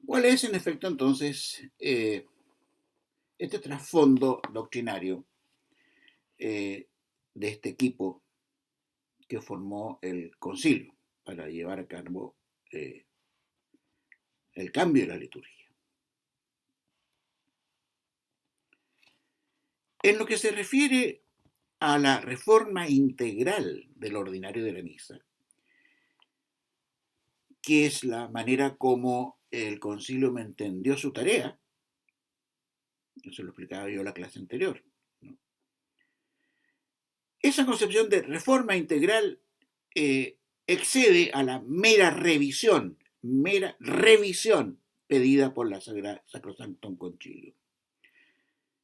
¿Cuál es, en efecto, entonces, este trasfondo doctrinario de este equipo que formó el concilio para llevar a cabo eh, el cambio de la liturgia? En lo que se refiere a la reforma integral del ordinario de la misa, que es la manera como el concilio me entendió su tarea, eso lo explicaba yo en la clase anterior, ¿no? Esa concepción de reforma integral excede a la mera revisión pedida por la Sacrosanctum Concilio.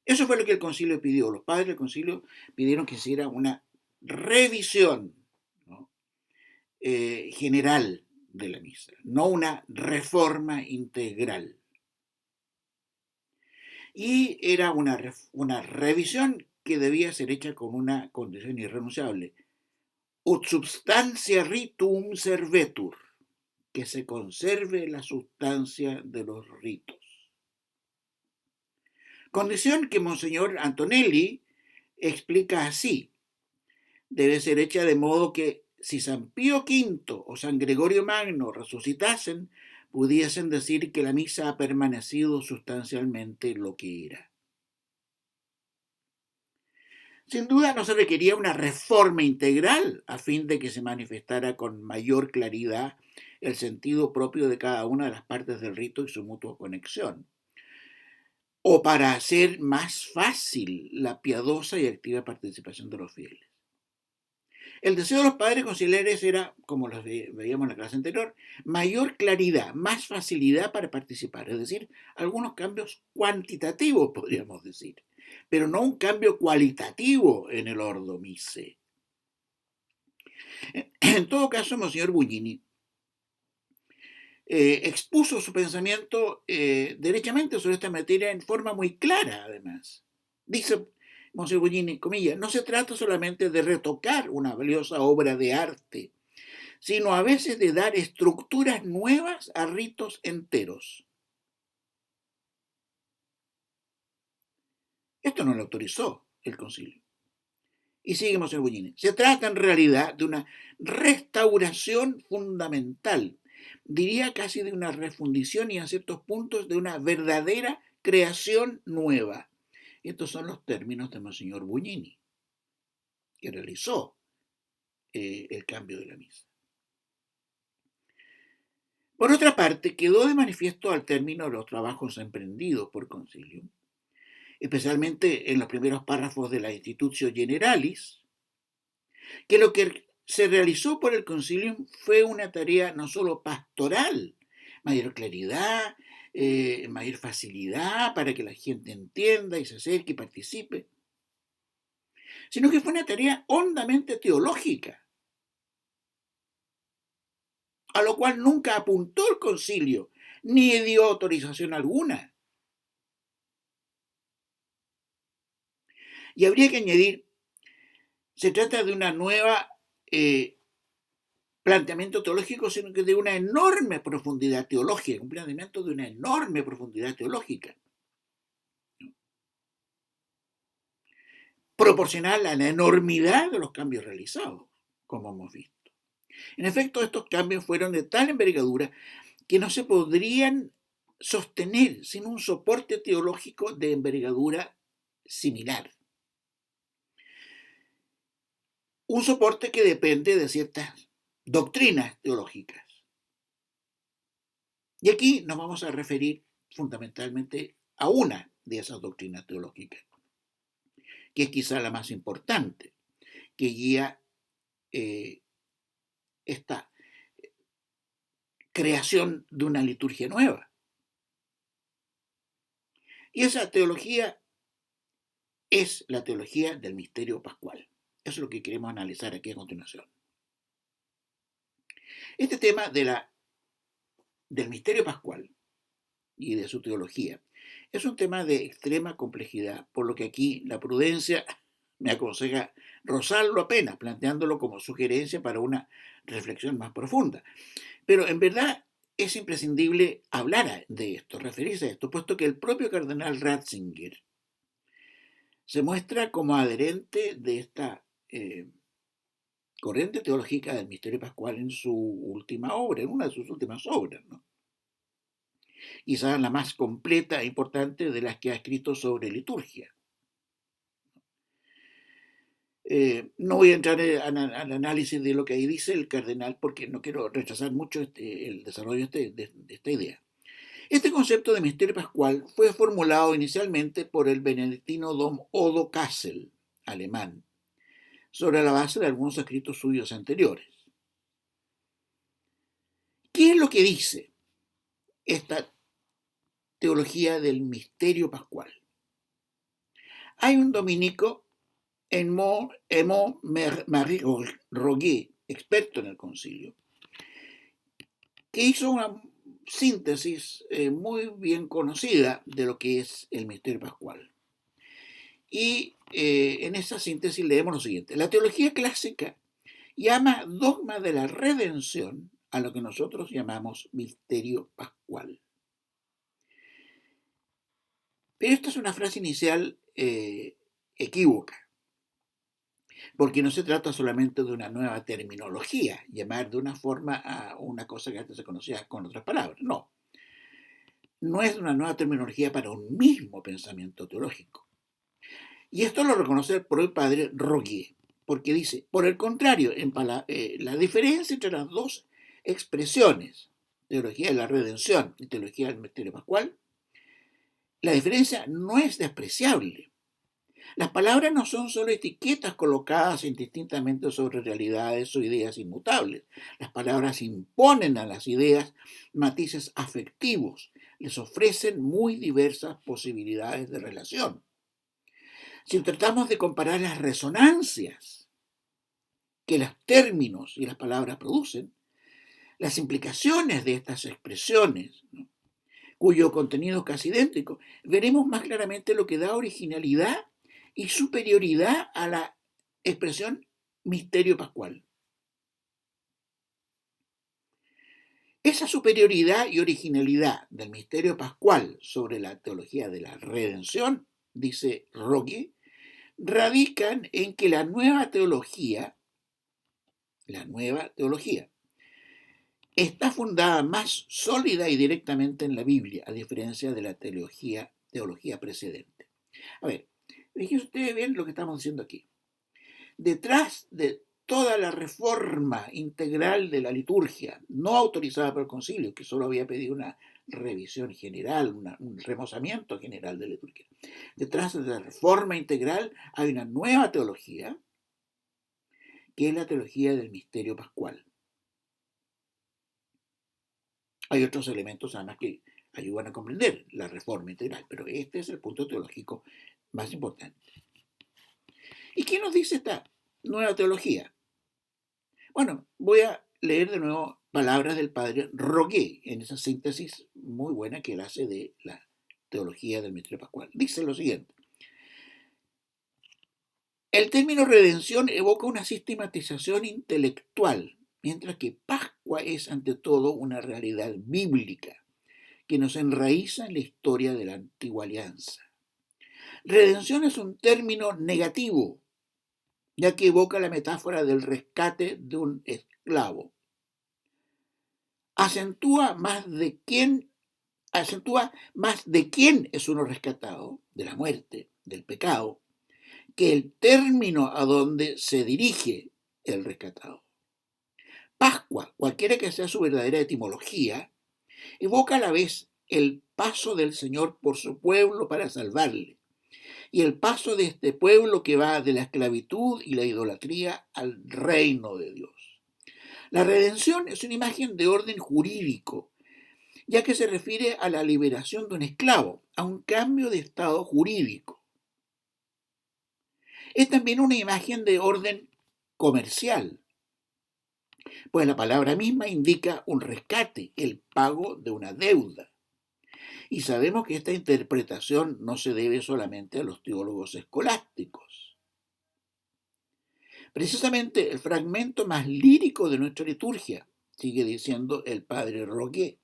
Eso fue lo que el concilio pidió. Los padres del concilio pidieron que se hiciera una revisión, ¿no? General de la misa, no una reforma integral. Y era una revisión que debía ser hecha con una condición irrenunciable: ut substantia ritum servetur, que se conserve la sustancia de los ritos. Condición que Monseñor Antonelli explica así: debe ser hecha de modo que si San Pío V o San Gregorio Magno resucitasen, pudiesen decir que la misa ha permanecido sustancialmente lo que era. Sin duda no se requería una reforma integral a fin de que se manifestara con mayor claridad el sentido propio de cada una de las partes del rito y su mutua conexión, o para hacer más fácil la piadosa y activa participación de los fieles. El deseo de los padres conciliares era, como lo veíamos en la clase anterior, mayor claridad, más facilidad para participar, es decir, algunos cambios cuantitativos, podríamos decir, pero no un cambio cualitativo en el Ordo Missae. En todo caso, Monseñor Bugnini expuso su pensamiento derechamente sobre esta materia en forma muy clara, además. Dice Monseñor Bugnini, comillas, no se trata solamente de retocar una valiosa obra de arte, sino a veces de dar estructuras nuevas a ritos enteros. Esto no lo autorizó el concilio. Y sigue Monseñor Bugnini, se trata en realidad de una restauración fundamental, diría casi de una refundición y en ciertos puntos de una verdadera creación nueva. Estos son los términos de Monseñor Bugnini, que realizó el cambio de la misa. Por otra parte, quedó de manifiesto al término de los trabajos emprendidos por concilio, especialmente en los primeros párrafos de la Institutio Generalis, que lo que se realizó por el concilio fue una tarea no solo pastoral, mayor claridad, mayor facilidad para que la gente entienda y se acerque y participe, sino que fue una tarea hondamente teológica, a lo cual nunca apuntó el concilio, ni dio autorización alguna. Y habría que añadir, se trata de una nueva planteamiento teológico, sino que de una enorme profundidad teológica, un planteamiento de una enorme profundidad teológica, proporcional a la enormidad de los cambios realizados, como hemos visto. En efecto, estos cambios fueron de tal envergadura que no se podrían sostener sin un soporte teológico de envergadura similar. Un soporte que depende de ciertas doctrinas teológicas. Y aquí nos vamos a referir fundamentalmente a una de esas doctrinas teológicas, que es quizá la más importante, que guía esta creación de una liturgia nueva. Y esa teología es la teología del misterio pascual. Eso es lo que queremos analizar aquí a continuación. Este tema del misterio pascual y de su teología es un tema de extrema complejidad, por lo que aquí la prudencia me aconseja rozarlo apenas, planteándolo como sugerencia para una reflexión más profunda. Pero en verdad es imprescindible hablar de esto, referirse a esto, puesto que el propio cardenal Ratzinger se muestra como adherente de esta corriente teológica del misterio pascual en su última obra, en una de sus últimas obras, ¿no? Quizás la más completa e importante de las que ha escrito sobre liturgia. No voy a entrar al análisis de lo que ahí dice el cardenal porque no quiero rechazar mucho el desarrollo de esta idea. Este concepto de misterio pascual fue formulado inicialmente por el benedictino Dom Odo Kassel, alemán, sobre la base de algunos escritos suyos anteriores. ¿Qué es lo que dice esta teología del misterio pascual? Hay un dominico, Marie Roguet, experto en el concilio, que hizo una síntesis muy bien conocida de lo que es el misterio pascual. Y en esa síntesis leemos lo siguiente. La teología clásica llama dogma de la redención a lo que nosotros llamamos misterio pascual. Pero esta es una frase inicial equívoca, porque no se trata solamente de una nueva terminología, llamar de una forma a una cosa que antes se conocía con otras palabras. No, no es una nueva terminología para un mismo pensamiento teológico. Y esto lo reconoce por el padre Roguet, porque dice, por el contrario, la diferencia entre las dos expresiones, teología de la redención y teología del misterio pascual, la diferencia no es despreciable. Las palabras no son solo etiquetas colocadas indistintamente sobre realidades o ideas inmutables. Las palabras imponen a las ideas matices afectivos, les ofrecen muy diversas posibilidades de relación. Si tratamos de comparar las resonancias que los términos y las palabras producen, las implicaciones de estas expresiones, ¿no?, cuyo contenido es casi idéntico, veremos más claramente lo que da originalidad y superioridad a la expresión misterio pascual. Esa superioridad y originalidad del misterio pascual sobre la teología de la redención, dice Roguet, radican en que la nueva teología está fundada más sólida y directamente en la Biblia, a diferencia de la teología precedente. A ver, fíjense ustedes bien lo que estamos diciendo aquí. Detrás de toda la reforma integral de la liturgia, no autorizada por el concilio, que solo había pedido una revisión general, un remozamiento general de la liturgia, detrás de la reforma integral hay una nueva teología, que es la teología del misterio pascual. Hay otros elementos además que ayudan a comprender la reforma integral, pero este es el punto teológico más importante. ¿Y qué nos dice esta nueva teología? Bueno, voy a leer de nuevo palabras del padre Roguet en esa síntesis muy buena que él hace de la teología del misterio pascual. Dice lo siguiente. El término redención evoca una sistematización intelectual, mientras que Pascua es ante todo una realidad bíblica que nos enraiza en la historia de la antigua alianza. Redención es un término negativo, ya que evoca la metáfora del rescate de un esclavo. Acentúa más de quién es uno rescatado, de la muerte, del pecado, que el término a donde se dirige el rescatado. Pascua, cualquiera que sea su verdadera etimología, evoca a la vez el paso del Señor por su pueblo para salvarle, y el paso de este pueblo que va de la esclavitud y la idolatría al reino de Dios. La redención es una imagen de orden jurídico, ya que se refiere a la liberación de un esclavo, a un cambio de estado jurídico. Es también una imagen de orden comercial, pues la palabra misma indica un rescate, el pago de una deuda. Y sabemos que esta interpretación no se debe solamente a los teólogos escolásticos. Precisamente el fragmento más lírico de nuestra liturgia, sigue diciendo el padre Roguet,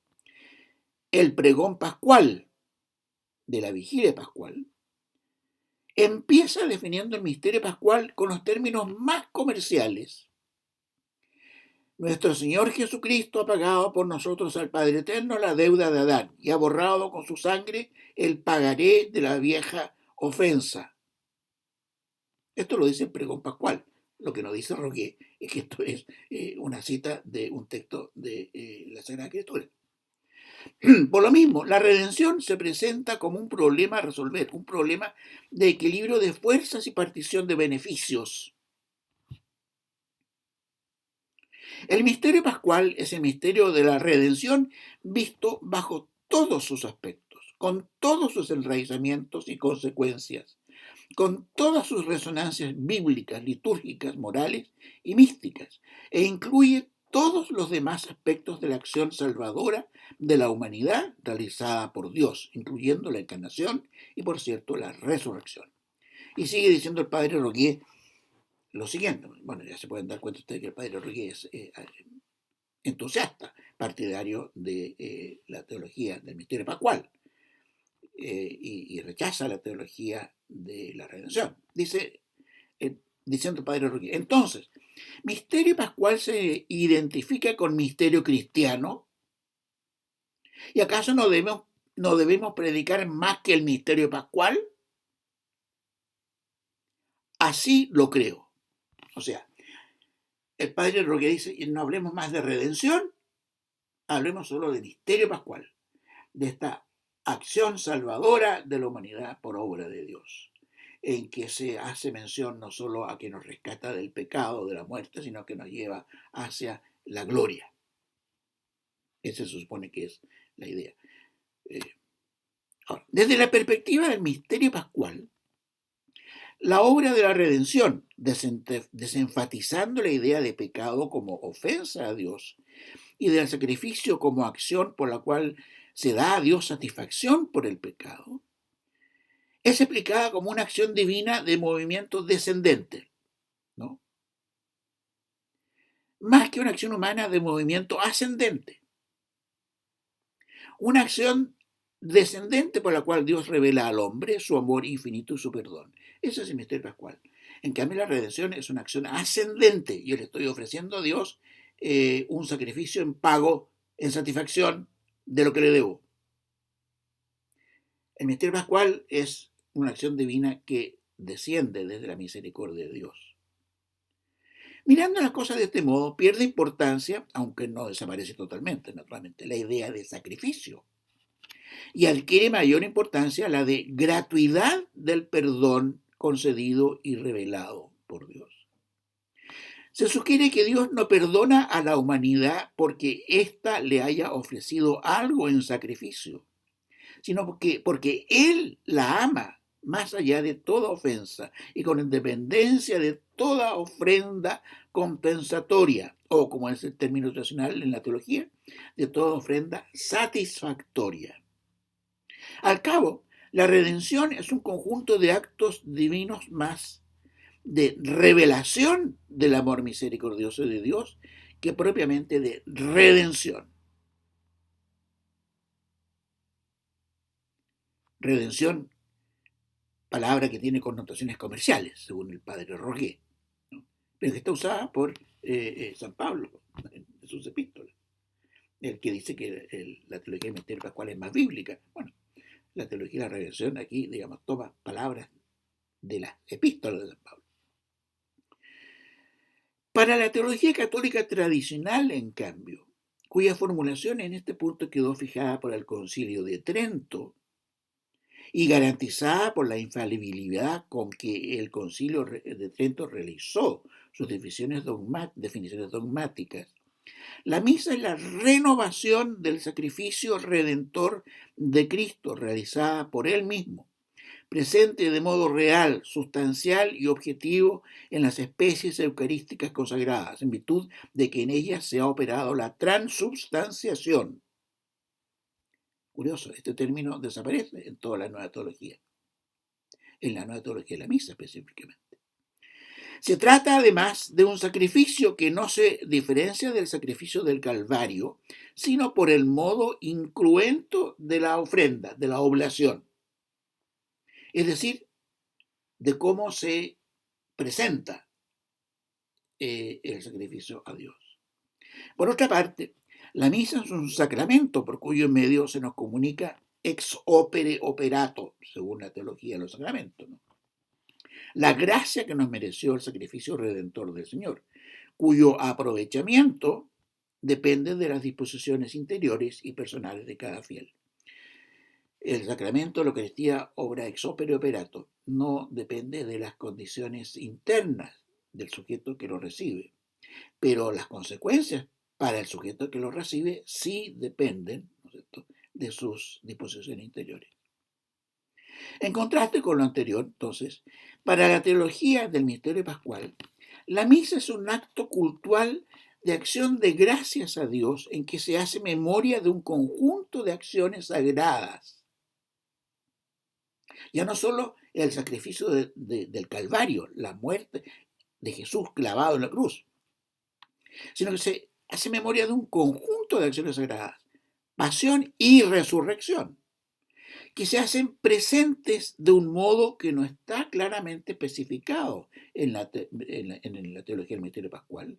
el pregón pascual de la vigilia pascual empieza definiendo el misterio pascual con los términos más comerciales. Nuestro Señor Jesucristo ha pagado por nosotros al Padre Eterno la deuda de Adán y ha borrado con su sangre el pagaré de la vieja ofensa. Esto lo dice el pregón pascual. Lo que nos dice Rogué es que esto es una cita de un texto de la Sagrada Escritura. Por lo mismo, la redención se presenta como un problema a resolver, un problema de equilibrio de fuerzas y partición de beneficios. El misterio pascual es el misterio de la redención visto bajo todos sus aspectos, con todos sus enraizamientos y consecuencias, con todas sus resonancias bíblicas, litúrgicas, morales y místicas, e incluye todos los demás aspectos de la acción salvadora de la humanidad realizada por Dios, incluyendo la encarnación y, por cierto, la resurrección. Y sigue diciendo el padre Rogué lo siguiente. Bueno, ya se pueden dar cuenta ustedes que el padre Rogué es entusiasta, partidario de la teología del misterio pascual, y rechaza la teología de la redención. Diciendo el padre Rogué, entonces, ¿misterio pascual se identifica con misterio cristiano? ¿Y acaso no debemos predicar más que el misterio pascual? Así lo creo. O sea, el padre Rogué dice, no hablemos más de redención, hablemos solo de misterio pascual, de esta acción salvadora de la humanidad por obra de Dios, en que se hace mención no solo a que nos rescata del pecado, de la muerte, sino que nos lleva hacia la gloria. Esa se supone que es la idea. Ahora, desde la perspectiva del misterio pascual, la obra de la redención, desenfatizando la idea de pecado como ofensa a Dios y del sacrificio como acción por la cual se da a Dios satisfacción por el pecado, es explicada como una acción divina de movimiento descendente, ¿no? Más que una acción humana de movimiento ascendente. Una acción descendente por la cual Dios revela al hombre su amor infinito y su perdón. Ese es el misterio pascual. En cambio, la redención es una acción ascendente. Yo le estoy ofreciendo a Dios un sacrificio en pago, en satisfacción de lo que le debo. El misterio pascual es una acción divina que desciende desde la misericordia de Dios. Mirando las cosas de este modo, pierde importancia, aunque no desaparece totalmente, naturalmente, la idea de sacrificio. Y adquiere mayor importancia la de gratuidad del perdón concedido y revelado por Dios. Se sugiere que Dios no perdona a la humanidad porque ésta le haya ofrecido algo en sacrificio, sino porque Él la ama más allá de toda ofensa y con independencia de toda ofrenda compensatoria, o como es el término tradicional en la teología, de toda ofrenda satisfactoria. Al cabo, la redención es un conjunto de actos divinos más de revelación del amor misericordioso de Dios que propiamente de redención. Redención, palabra que tiene connotaciones comerciales, según el padre Rogué, ¿no? Pero que está usada por San Pablo en sus epístolas, el que dice que la teología del misterio pascual es más bíblica. Bueno, la teología de la redención aquí, digamos, toma palabras de las epístolas de San Pablo. Para la teología católica tradicional, en cambio, cuya formulación en este punto quedó fijada por el Concilio de Trento y garantizada por la infalibilidad con que el Concilio de Trento realizó sus definiciones dogmáticas, la misa es la renovación del sacrificio redentor de Cristo realizada por Él mismo, presente de modo real, sustancial y objetivo en las especies eucarísticas consagradas, en virtud de que en ellas se ha operado la transubstanciación. Curioso, este término desaparece en toda la nueva teología, en la nueva teología de la misa específicamente. Se trata además de un sacrificio que no se diferencia del sacrificio del Calvario, sino por el modo incruento de la ofrenda, de la oblación, es decir, de cómo se presenta el sacrificio a Dios. Por otra parte, la misa es un sacramento por cuyo medio se nos comunica ex opere operato, según la teología de los sacramentos, ¿no? La gracia que nos mereció el sacrificio redentor del Señor, cuyo aprovechamiento depende de las disposiciones interiores y personales de cada fiel. El sacramento de la Eucaristía, obra ex opere operato, no depende de las condiciones internas del sujeto que lo recibe, pero las consecuencias para el sujeto que lo recibe sí dependen, ¿no es cierto?, de sus disposiciones interiores. En contraste con lo anterior, entonces, para la teología del misterio pascual, la misa es un acto cultual de acción de gracias a Dios en que se hace memoria de un conjunto de acciones sagradas. Ya no solo el sacrificio del Calvario, la muerte de Jesús clavado en la cruz, sino que se hace memoria de un conjunto de acciones sagradas, pasión y resurrección, que se hacen presentes de un modo que no está claramente especificado en la teología del misterio pascual,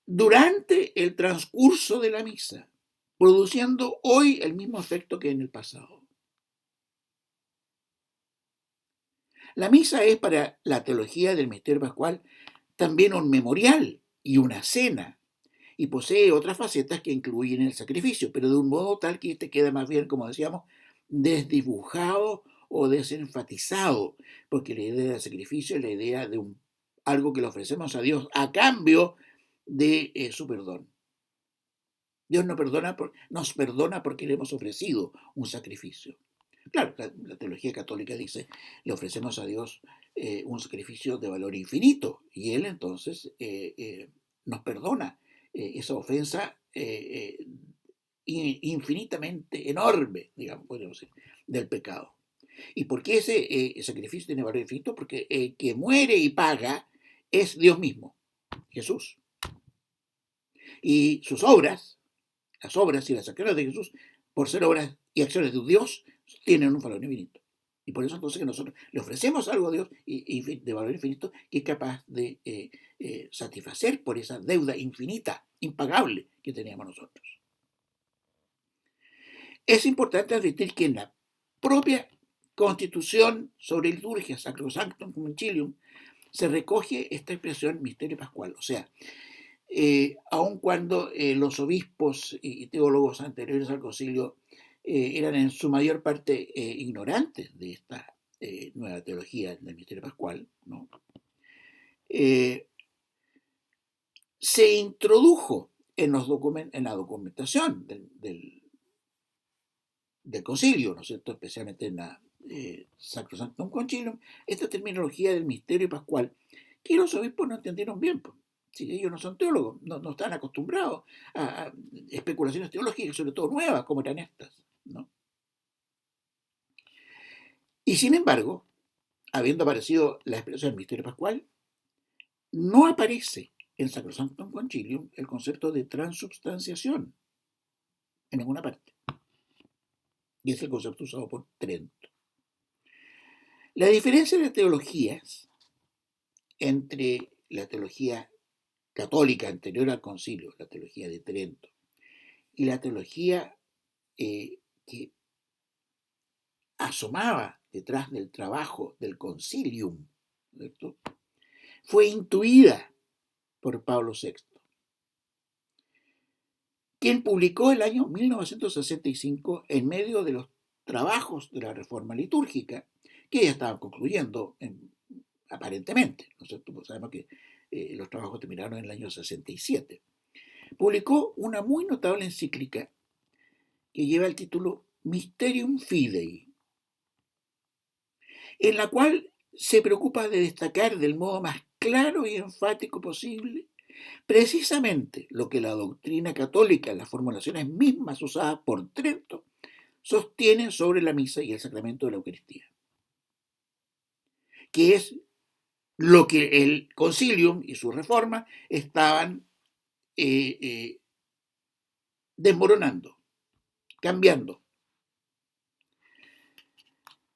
durante el transcurso de la misa, produciendo hoy el mismo efecto que en el pasado. La misa es para la teología del misterio pascual también un memorial y una cena, y posee otras facetas que incluyen el sacrificio, pero de un modo tal que este queda más bien, como decíamos, desdibujado o desenfatizado, porque la idea del sacrificio es la idea de algo que le ofrecemos a Dios a cambio de su perdón. Dios nos perdona porque le hemos ofrecido un sacrificio. Claro, la teología católica dice, le ofrecemos a Dios un sacrificio de valor infinito, y Él entonces nos perdona esa ofensa infinitamente enorme, digamos, podríamos decir, del pecado. ¿Y por qué ese sacrificio tiene valor infinito? Porque el que muere y paga es Dios mismo, Jesús. Y sus obras, las obras y las acciones de Jesús, por ser obras y acciones de Dios, tienen un valor infinito. Y por eso entonces que nosotros le ofrecemos algo a Dios de valor infinito que es capaz de satisfacer por esa deuda infinita, impagable que teníamos nosotros. Es importante advertir que en la propia Constitución sobre liturgia, Sacrosanctum Concilium, se recoge esta expresión misterio pascual. O sea, aun cuando los obispos y teólogos anteriores al concilio eran en su mayor parte ignorantes de esta nueva teología del misterio pascual, ¿no? Se introdujo en la documentación del concilio, ¿no es cierto?, especialmente en la Sacrosanctum Concilium, esta terminología del misterio pascual, que los obispos no entendieron bien. Si ellos no son teólogos, no están acostumbrados a especulaciones teológicas, sobre todo nuevas, como eran estas, ¿no? Y sin embargo, habiendo aparecido la expresión misterio pascual, no aparece en Sacrosanctum Concilium el concepto de transubstanciación en ninguna parte. Y es el concepto usado por Trento. La diferencia de teologías entre la teología católica anterior al concilio, la teología de Trento, y la teología que asomaba detrás del trabajo del concilium, ¿cierto?, fue intuida por Pablo VI, quien publicó el año 1965 en medio de los trabajos de la reforma litúrgica, que ya estaban concluyendo aparentemente, ¿no es cierto? Pues sabemos que los trabajos terminaron en el año 67. Publicó una muy notable encíclica que lleva el título Mysterium Fidei, en la cual se preocupa de destacar del modo más claro y enfático posible precisamente lo que la doctrina católica, las formulaciones mismas usadas por Trento, sostienen sobre la misa y el sacramento de la Eucaristía, que es lo que el concilium y su reforma estaban desmoronando, cambiando.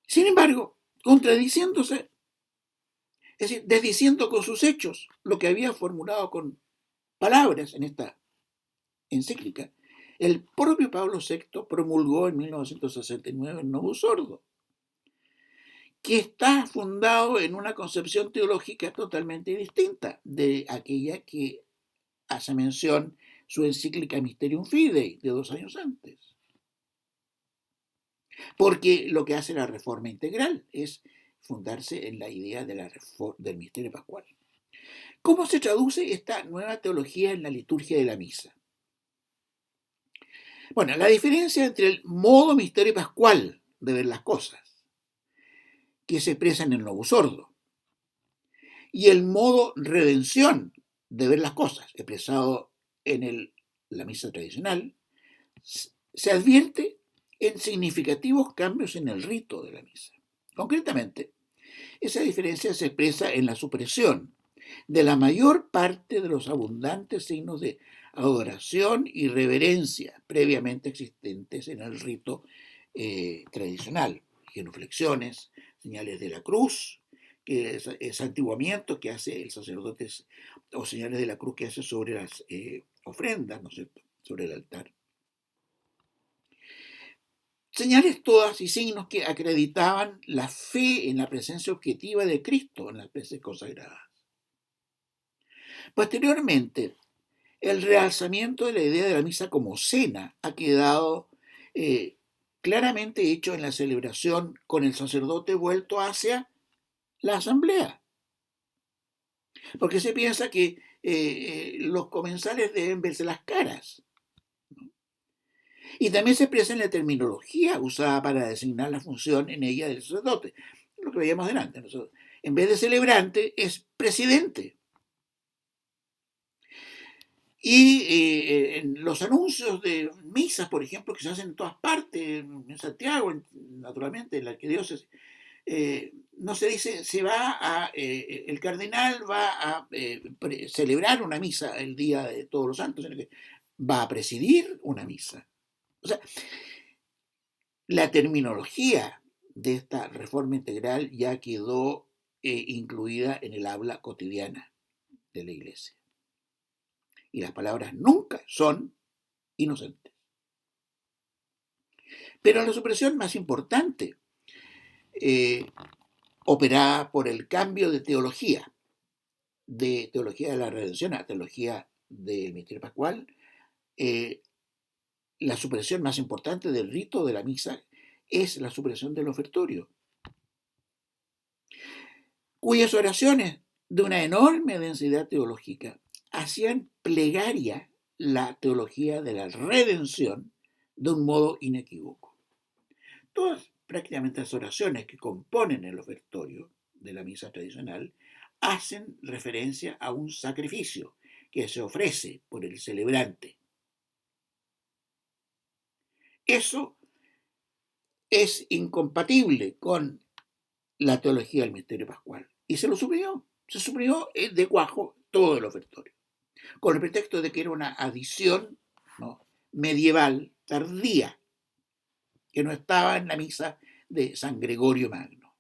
Sin embargo, contradiciéndose, es decir, desdiciendo con sus hechos lo que había formulado con palabras en esta encíclica, el propio Pablo VI promulgó en 1969 el Novus Ordo, que está fundado en una concepción teológica totalmente distinta de aquella que hace mención su encíclica Mysterium Fidei de 2 años antes. Porque lo que hace la reforma integral es fundarse en la idea de del misterio pascual. ¿Cómo se traduce esta nueva teología en la liturgia de la misa? Bueno, la diferencia entre el modo misterio pascual de ver las cosas, que se expresa en el Novus Ordo, y el modo redención de ver las cosas, expresado en la misa tradicional, se advierte en significativos cambios en el rito de la misa. Concretamente, esa diferencia se expresa en la supresión de la mayor parte de los abundantes signos de adoración y reverencia previamente existentes en el rito tradicional, genuflexiones, señales de la cruz, que es santiguamiento que hace el sacerdote, o señales de la cruz que hace sobre las ofrendas, ¿no es cierto?, sobre el altar. Señales todas y signos que acreditaban la fe en la presencia objetiva de Cristo en las veces consagradas. Posteriormente, el realzamiento de la idea de la misa como cena ha quedado claramente hecho en la celebración con el sacerdote vuelto hacia la asamblea. Porque se piensa que los comensales deben verse las caras. Y también se expresa en la terminología usada para designar la función en ella del sacerdote. Lo que veíamos delante. Nosotros, en vez de celebrante, es presidente. Y en los anuncios de misas, por ejemplo, que se hacen en todas partes, en Santiago, naturalmente, en la arquidiócesis, no se dice el cardenal va a celebrar una misa el día de Todos los Santos, sino que va a presidir una misa. O sea, la terminología de esta reforma integral ya quedó incluida en el habla cotidiana de la Iglesia. Y las palabras nunca son inocentes. Pero la supresión más importante, operada por el cambio de teología de la redención a teología del misterio pascual, la supresión más importante del rito de la misa es la supresión del ofertorio, cuyas oraciones de una enorme densidad teológica hacían plegaria la teología de la redención de un modo inequívoco. Todas prácticamente las oraciones que componen el ofertorio de la misa tradicional hacen referencia a un sacrificio que se ofrece por el celebrante. Eso es incompatible con la teología del misterio pascual. Y se suprimió de cuajo todo el ofertorio, con el pretexto de que era una adición, ¿no?, medieval, tardía, que no estaba en la misa de San Gregorio Magno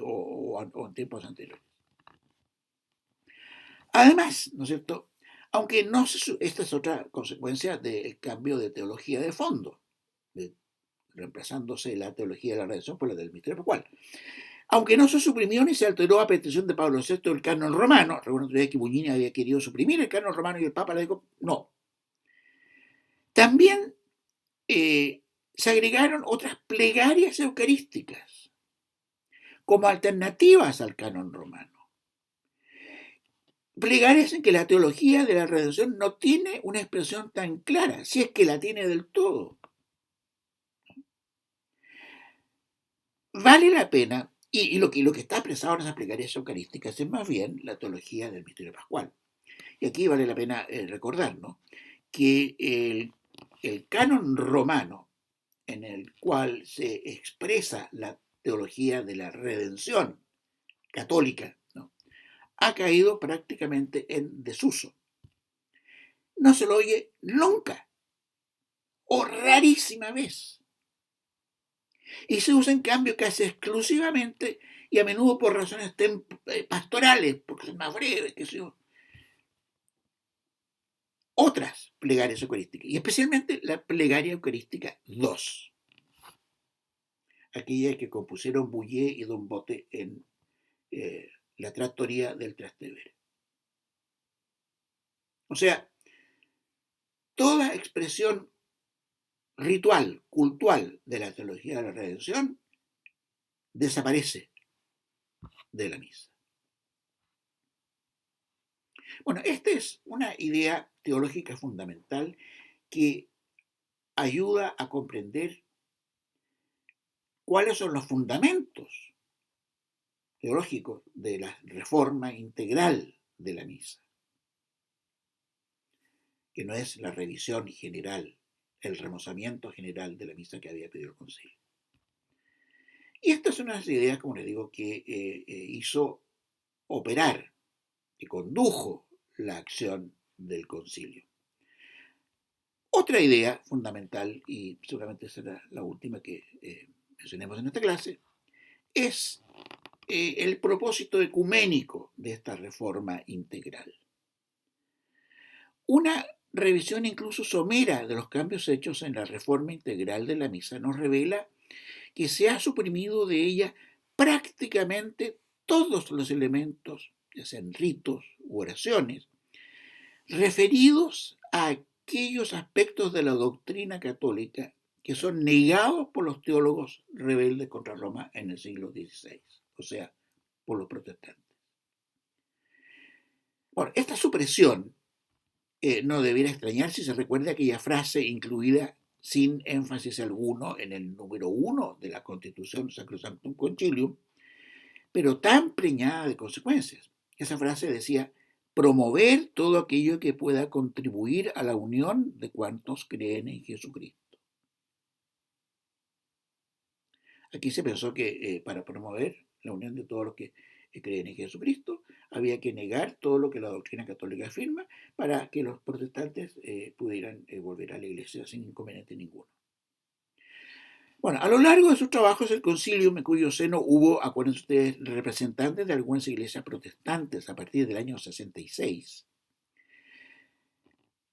o en tiempos anteriores. Además, ¿no es cierto?, aunque no esta es otra consecuencia del cambio de teología de fondo, reemplazándose la teología de la redención por la del misterio pascual. Aunque no se suprimió ni se alteró a petición de Pablo VI el canon romano, recuerdo que Buñini había querido suprimir el canon romano y el Papa le dijo no. También se agregaron otras plegarias eucarísticas como alternativas al canon romano. Plegarias en que la teología de la redención no tiene una expresión tan clara, si es que la tiene del todo. Vale la pena, y lo que está expresado en esas plegarias eucarísticas es más bien la teología del misterio pascual. Y aquí vale la pena recordar, ¿no?, que el canon romano, en el cual se expresa la teología de la redención católica, ¿no?, ha caído prácticamente en desuso. No se lo oye nunca, o rarísima vez. Y se usa en cambio casi exclusivamente y a menudo por razones pastorales, porque son más breves, que son otras plegarias eucarísticas, y especialmente la plegaria eucarística 2, aquella que compusieron Bouillet y Don Bote en la Trattoria del Trastevere. O sea, toda expresión ritual, cultual de la teología de la redención desaparece de la misa. Bueno, esta es una idea teológica fundamental que ayuda a comprender cuáles son los fundamentos teológicos de la reforma integral de la misa, que no es la revisión general, el remozamiento general de la misa que había pedido el concilio. Y estas son unas ideas, como les digo, que hizo operar, que condujo la acción del concilio. Otra idea fundamental, y seguramente será la última que mencionemos en esta clase, es el propósito ecuménico de esta reforma integral. Una revisión incluso somera de los cambios hechos en la reforma integral de la misa nos revela que se ha suprimido de ella prácticamente todos los elementos, ya sean ritos u oraciones, referidos a aquellos aspectos de la doctrina católica que son negados por los teólogos rebeldes contra Roma en el siglo XVI, o sea, por los protestantes. Bueno, esta supresión no debiera extrañar si se recuerda aquella frase incluida sin énfasis alguno en el número 1 de la Constitución Sacrosanctum Concilium, pero tan preñada de consecuencias. Esa frase decía: promover todo aquello que pueda contribuir a la unión de cuantos creen en Jesucristo. Aquí se pensó que para promover la unión de todos los que creen en Jesucristo había que negar todo lo que la doctrina católica afirma para que los protestantes pudieran volver a la iglesia sin inconveniente ninguno. Bueno, a lo largo de sus trabajos, el concilio, en cuyo seno hubo, acuérdense ustedes, representantes de algunas iglesias protestantes a partir del año 66.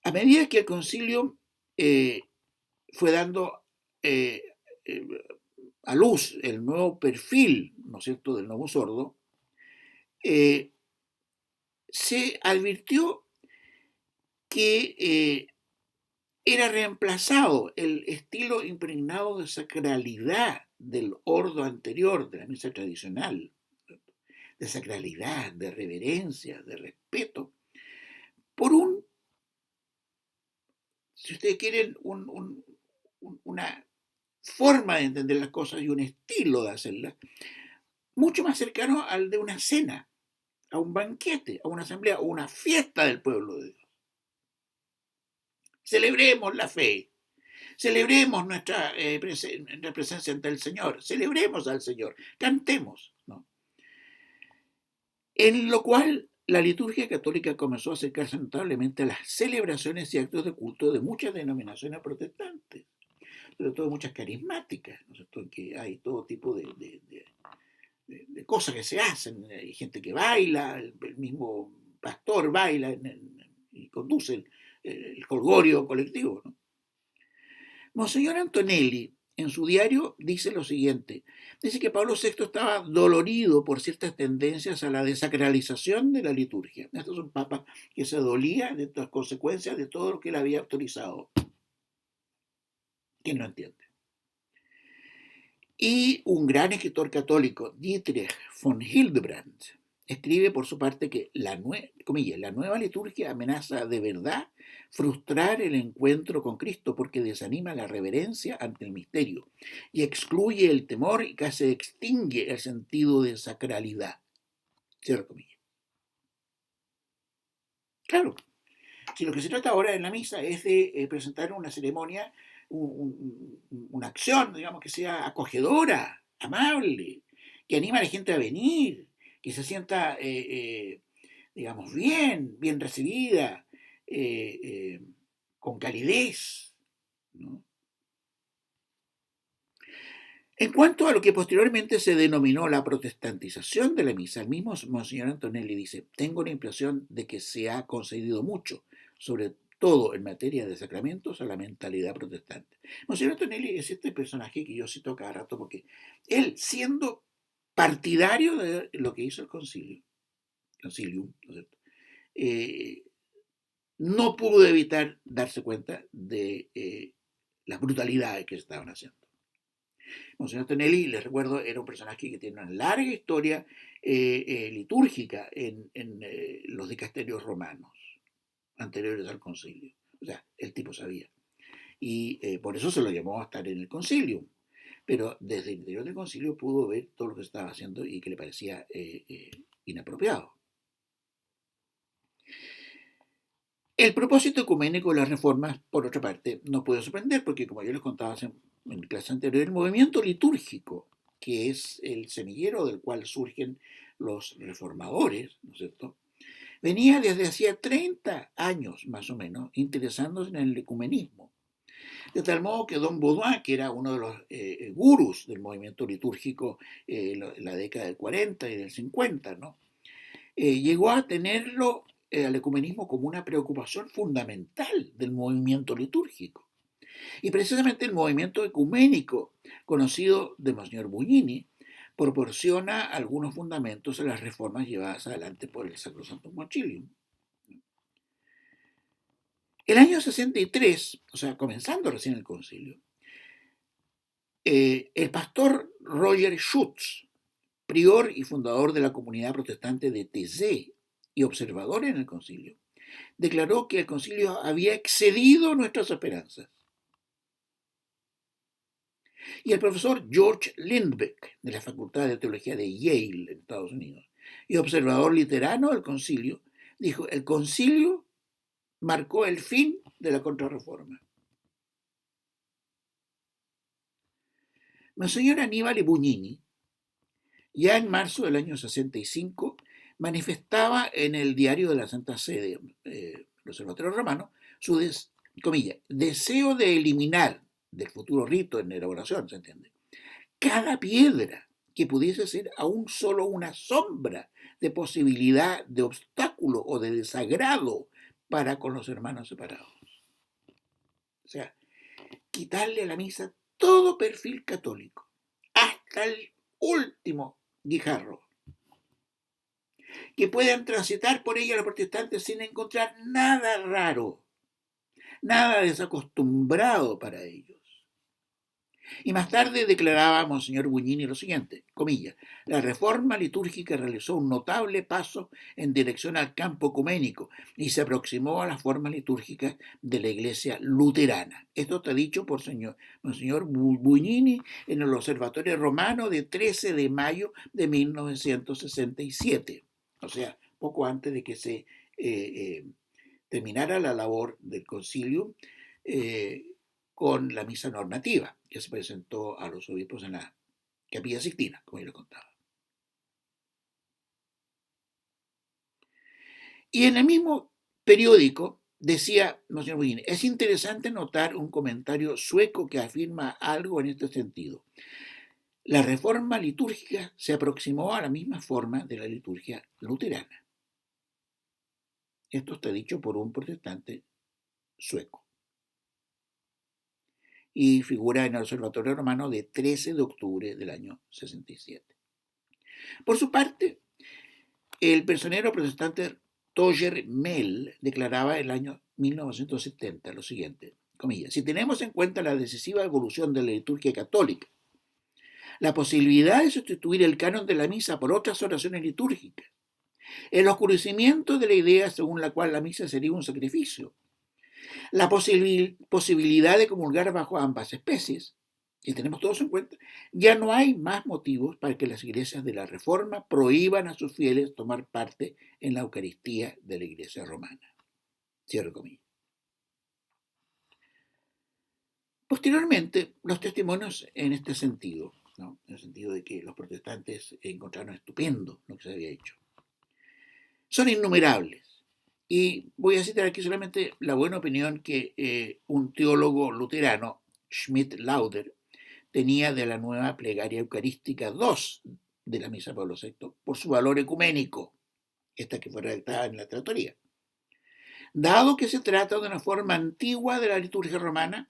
A medida que el concilio fue dando a luz el nuevo perfil, ¿no es cierto?, del nuevo sordo, se advirtió que era reemplazado el estilo impregnado de sacralidad del ordo anterior, de la misa tradicional, de sacralidad, de reverencia, de respeto, por si ustedes quieren, una forma de entender las cosas y un estilo de hacerlas mucho más cercano al de una cena, a un banquete, a una asamblea o una fiesta del pueblo de Dios. Celebremos la fe, celebremos nuestra presencia ante el Señor, celebremos al Señor, cantemos, ¿no? En lo cual la liturgia católica comenzó a acercarse notablemente a las celebraciones y actos de culto de muchas denominaciones protestantes, sobre todo muchas carismáticas, ¿no es cierto?, en que hay todo tipo de cosas que se hacen, hay gente que baila, el mismo pastor baila y conduce el jolgorio colectivo, ¿no? Monseñor Antonelli, en su diario, dice lo siguiente: dice que Pablo VI estaba dolorido por ciertas tendencias a la desacralización de la liturgia. Este es un papa que se dolía de las consecuencias de todo lo que él había autorizado. ¿Quién no entiende? Y un gran escritor católico, Dietrich von Hildebrand, escribe por su parte que la nueva liturgia amenaza de verdad frustrar el encuentro con Cristo porque desanima la reverencia ante el misterio y excluye el temor y casi extingue el sentido de sacralidad. Cierro comillas. Claro, si lo que se trata ahora en la misa es de presentar una ceremonia, una acción, digamos, que sea acogedora, amable, que anime a la gente a venir, que se sienta digamos, bien recibida, con calidez, ¿no? En cuanto a lo que posteriormente se denominó la protestantización de la misa, el mismo Monseñor Antonelli dice: tengo la impresión de que se ha concedido mucho, sobre todo en materia de sacramentos, a la mentalidad protestante. Monseñor Antonelli es este personaje que yo cito cada rato porque él, siendo partidario de lo que hizo el concilium, ¿no es cierto? No pudo evitar darse cuenta de las brutalidades que se estaban haciendo. Monseñor Tonelli, les recuerdo, era un personaje que tiene una larga historia litúrgica en los dicasterios romanos anteriores al concilio. O sea, el tipo sabía. Y por eso se lo llamó a estar en el concilio. Pero desde el interior del concilio pudo ver todo lo que se estaba haciendo y que le parecía inapropiado. El propósito ecuménico de las reformas, por otra parte, no puede sorprender porque, como yo les contaba en clase anterior, el movimiento litúrgico, que es el semillero del cual surgen los reformadores, ¿no es cierto?, venía desde hacía 30 años, más o menos, interesándose en el ecumenismo. De tal modo que Don Baudouin, que era uno de los gurús del movimiento litúrgico en la década del 40 y del 50, ¿no?, llegó a tenerlo al ecumenismo como una preocupación fundamental del movimiento litúrgico. Y precisamente el movimiento ecuménico, conocido de Monsignor Bugnini, proporciona algunos fundamentos a las reformas llevadas adelante por el Sacrosantum Concilium. El año 63, o sea, comenzando recién el concilio, el pastor Roger Schutz, prior y fundador de la comunidad protestante de Thésée y observador en el concilio, declaró que el concilio había excedido nuestras esperanzas. Y el profesor George Lindbeck, de la Facultad de Teología de Yale, en Estados Unidos, y observador luterano del concilio, dijo: el concilio marcó el fin de la contrarreforma. Monseñor Aníbal Bugnini, ya en marzo del año 65, manifestaba en el diario de la Santa Sede, el Observatorio Romano, su deseo de eliminar del futuro rito en elaboración, ¿se entiende?, cada piedra que pudiese ser aún solo una sombra de posibilidad de obstáculo o de desagrado para con los hermanos separados. O sea, quitarle a la misa todo perfil católico, hasta el último guijarro, que puedan transitar por ella los protestantes sin encontrar nada raro, nada desacostumbrado para ellos. Y más tarde declaraba Monseñor Bugnini lo siguiente, comillas: la reforma litúrgica realizó un notable paso en dirección al campo ecuménico y se aproximó a las formas litúrgicas de la Iglesia luterana. Esto está dicho por Monseñor Bugnini en el Observatorio Romano de 13 de mayo de 1967, o sea, poco antes de que se terminara la labor del concilio con la misa normativa que se presentó a los obispos en la Capilla Sixtina, como yo les contaba. Y en el mismo periódico decía Monsignor Bugnini: es interesante notar un comentario sueco que afirma algo en este sentido. La reforma litúrgica se aproximó a la misma forma de la liturgia luterana. Esto está dicho por un protestante sueco y figura en el Observatorio Romano de 13 de octubre del año 67. Por su parte, el personero protestante Roger Mell declaraba en el año 1970 lo siguiente, comillas: si tenemos en cuenta la decisiva evolución de la liturgia católica, la posibilidad de sustituir el canon de la misa por otras oraciones litúrgicas, el oscurecimiento de la idea según la cual la misa sería un sacrificio, la posibilidad de comulgar bajo ambas especies, y tenemos todos en cuenta, ya no hay más motivos para que las iglesias de la Reforma prohíban a sus fieles tomar parte en la Eucaristía de la Iglesia romana. Cierro comillas. Posteriormente, los testimonios en este sentido, ¿no?, en el sentido de que los protestantes encontraron estupendo lo que se había hecho, Son innumerables. Y voy a citar aquí solamente la buena opinión que un teólogo luterano, Schmidt-Lauder, tenía de la nueva plegaria eucarística 2 de la Misa de Pablo VI, por su valor ecuménico, esta que fue redactada en la Tratoría. Dado que se trata de una forma antigua de la liturgia romana,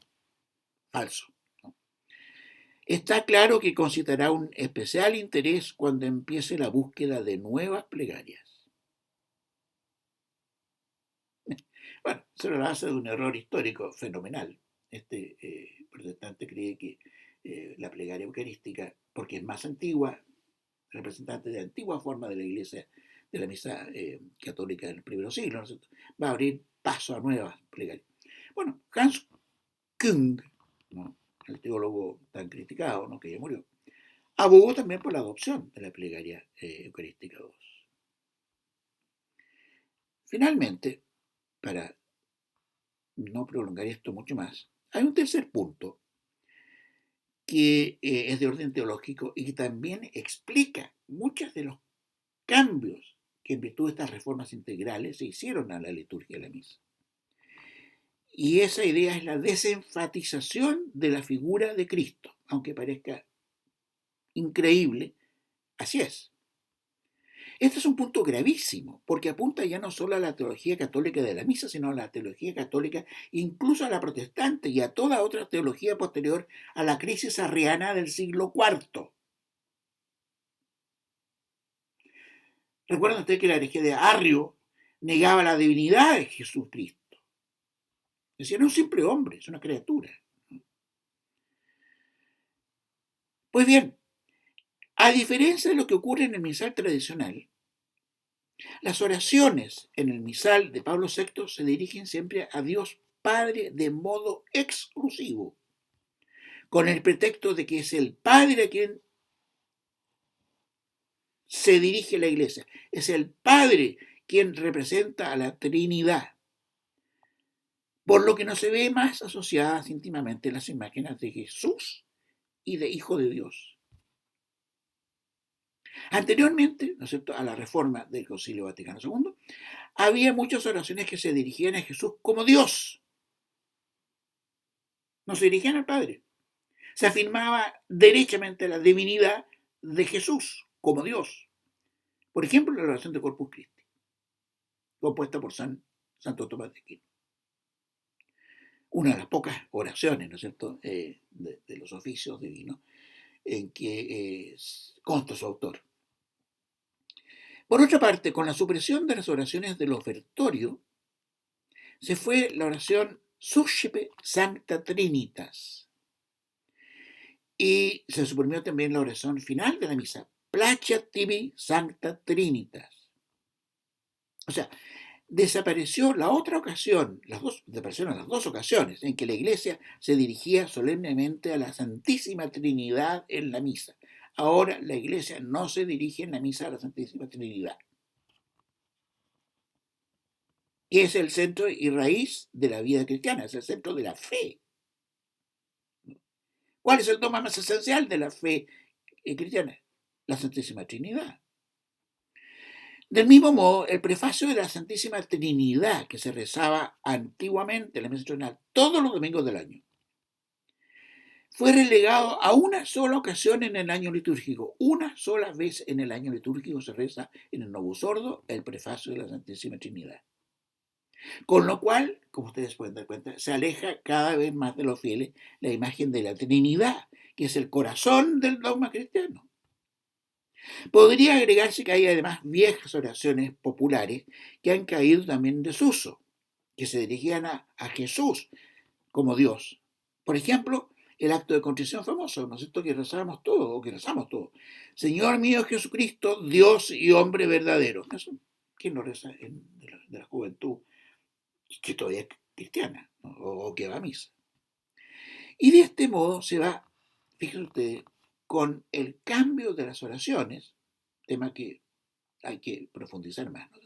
falso. Está claro que concitará un especial interés cuando empiece la búsqueda de nuevas plegarias. Bueno, se lo hace de un error histórico fenomenal. Este protestante cree que la plegaria eucarística, porque es más antigua, representante de la antigua forma de la iglesia, de la misa católica del primer siglo, ¿no? Va a abrir paso a nuevas plegarias. Bueno, Hans Küng, ¿no? El teólogo tan criticado, ¿no? Que ya murió, abogó también por la adopción de la plegaria eucarística 2. Finalmente, para no prolongar esto mucho más, hay un tercer punto que es de orden teológico y que también explica muchos de los cambios que en virtud de estas reformas integrales se hicieron a la liturgia de la misa. Y esa idea es la desenfatización de la figura de Cristo, aunque parezca increíble, así es. Este es un punto gravísimo, porque apunta ya no solo a la teología católica de la misa, sino a la teología católica, incluso a la protestante y a toda otra teología posterior a la crisis arriana del siglo IV. Recuerden ustedes que la herejía de Arrio negaba la divinidad de Jesucristo. Decía, no es un simple hombre, es una criatura. Pues bien, a diferencia de lo que ocurre en el misal tradicional, las oraciones en el misal de Pablo VI se dirigen siempre a Dios Padre de modo exclusivo, con el pretexto de que es el Padre a quien se dirige la Iglesia. Es el Padre quien representa a la Trinidad, por lo que no se ve más asociadas íntimamente las imágenes de Jesús y de Hijo de Dios. Anteriormente, ¿no es cierto?, a la reforma del Concilio Vaticano II, había muchas oraciones que se dirigían a Jesús como Dios. No se dirigían al Padre. Se afirmaba derechamente la divinidad de Jesús como Dios. Por ejemplo, la oración de Corpus Christi, compuesta por Santo Tomás de Aquino. Una de las pocas oraciones, ¿no es cierto?, de los oficios divinos en que consta su autor. Por otra parte, con la supresión de las oraciones del ofertorio, se fue la oración Suscipe Sancta Trinitas. Y se suprimió también la oración final de la misa, Placiat tibi Sancta Trinitas. O sea, desapareció la otra ocasión, desaparecieron las dos ocasiones en que la Iglesia se dirigía solemnemente a la Santísima Trinidad en la misa. Ahora la Iglesia no se dirige en la misa a la Santísima Trinidad, que es el centro y raíz de la vida cristiana, es el centro de la fe. ¿Cuál es el dogma más esencial de la fe cristiana? La Santísima Trinidad. Del mismo modo, el prefacio de la Santísima Trinidad, que se rezaba antiguamente en la misa tradicional todos los domingos del año, fue relegado a una sola ocasión en el año litúrgico. Una sola vez en el año litúrgico se reza en el Novus Ordo el prefacio de la Santísima Trinidad. Con lo cual, como ustedes pueden dar cuenta, se aleja cada vez más de los fieles la imagen de la Trinidad, que es el corazón del dogma cristiano. Podría agregarse que hay además viejas oraciones populares que han caído también en desuso, que se dirigían a Jesús como Dios. Por ejemplo, el acto de contrición famoso, ¿no es cierto?, que rezamos todos, o que rezamos todos. Señor mío Jesucristo, Dios y hombre verdadero. Eso, ¿quién lo reza de la juventud que todavía es cristiana, ¿no?, o que va a misa? Y de este modo se va, fíjense ustedes, con el cambio de las oraciones, tema que hay que profundizar más, ¿no?,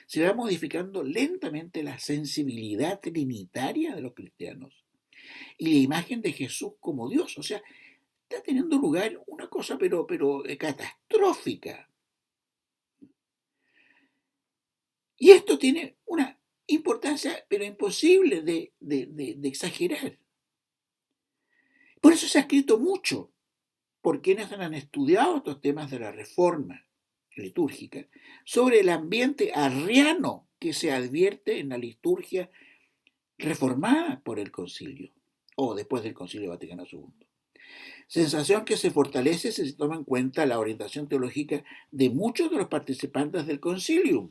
se va modificando lentamente la sensibilidad trinitaria de los cristianos y la imagen de Jesús como Dios. O sea, está teniendo lugar una cosa, pero catastrófica. Y esto tiene una importancia, pero imposible de exagerar. Por eso se ha escrito mucho por quienes han estudiado estos temas de la reforma litúrgica, sobre el ambiente arriano que se advierte en la liturgia reformada por el concilio, o después del concilio Vaticano II. Sensación que se fortalece si se toma en cuenta la orientación teológica de muchos de los participantes del concilio,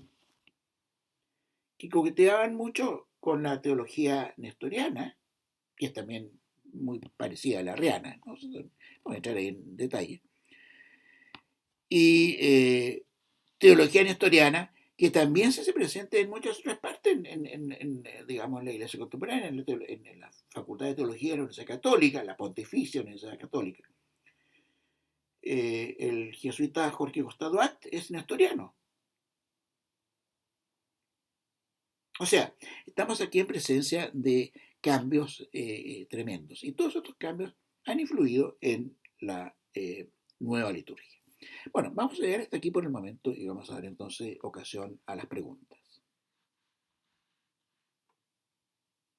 que coqueteaban mucho con la teología nestoriana, que es también muy parecida a la arriana, ¿no? Vamos a entrar ahí en detalle, y teología nestoriana, que también se hace presente en muchas otras partes, digamos, la Iglesia contemporánea, en la Facultad de Teología de la Universidad Católica, la Pontificia Universidad Católica. El jesuita Jorge Gostaduat es nestoriano. O sea, estamos aquí en presencia de cambios tremendos, y todos estos cambios han influido en la nueva liturgia. Bueno, vamos a llegar hasta aquí por el momento y vamos a dar entonces ocasión a las preguntas.